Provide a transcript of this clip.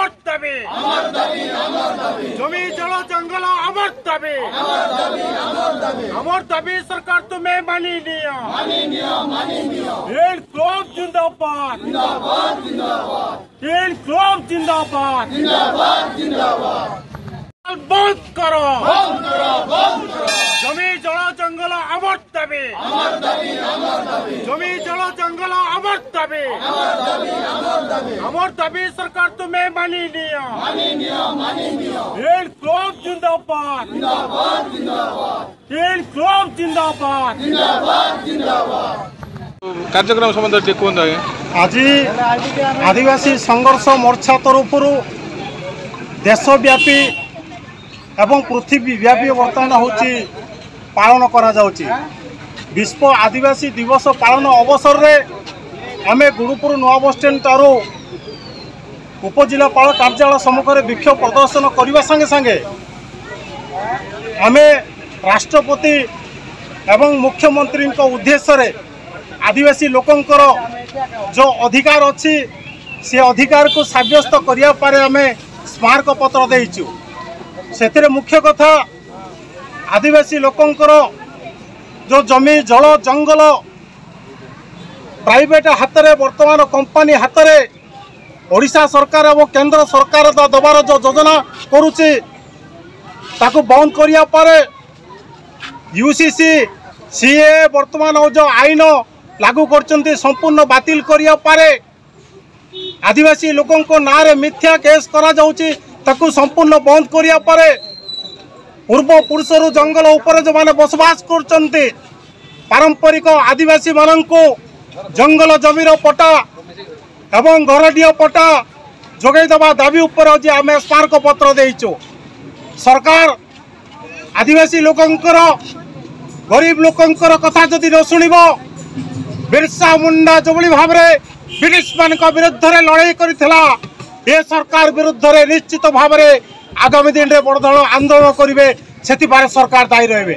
अमर दाबी जमी जल जंगल अमर दाबी सरकार तुम्हें मानी निया क्लब जिंदाबाद क्लब जिंदाबाद बंद करो जमी जल जंगल अमर दाबी जमी जल जंगल अमर दाबी सरकार तुम्हें मानी निया क्लब जिंदाबाद क्लब जिंदाबाद कार्यक्रम संबंध आज आदिवासी संघर्ष मोर्चा तरफ देशव्यापी एवं पृथ्वी व्यापी बर्तमान होची पालन करा जाउची। विश्व आदिवासी दिवस पालन अवसर रे आमे गुरुपुर नुआ बस स्टैंड तारो उपजिलापाल कार्यालय सम्मुखें विक्षोभ प्रदर्शन करने संगे संगे आमे राष्ट्रपति एवं मुख्यमंत्री उद्देश्य रे आदिवासी लोकंकर जो अधिकार अच्छी से अधिकार को सब्यस्त करिया पारे आमे स्मारक पत्र देइचु। से मुख्य कथा आदिवासी लोकंकर जो जमी जल जंगल प्राइवेट हाथ में वर्तमान कंपनी हाथ में ओडिशा सरकार और केंद्र सरकार दबार जो योजना करुच्ची ताकू बंद करिया पारे यूसीसी सीए वर्तमान जो आईन लागू करचंती संपूर्ण बातिल करिया पारे आदिवासी लोकों को नारे मिथ्या केस करा जाउची ताकू संपूर्ण बंद करिया पारे पूर्व पुरुषरु जंगल ऊपर जो माने बसवास करचंती पारंपरिक आदिवासी माननको जंगल जमीर पट्टा एवं घरडीय पट्टा जोगै दबा दाबी ऊपर आज आमे स्मारक पत्र देइचो। सरकार आदिवासी लोकंकर गरीब लोकंकर कथा जदि न शुणिबो बिरसा मुंडा जो भाव में ब्रिटिश मान विरुद्ध लड़ाई करथिला ए सरकार विरुद्ध निश्चित भाव में आगामी दिन में बड़ आंदोलन करेंगे से सरकार दायी रहे।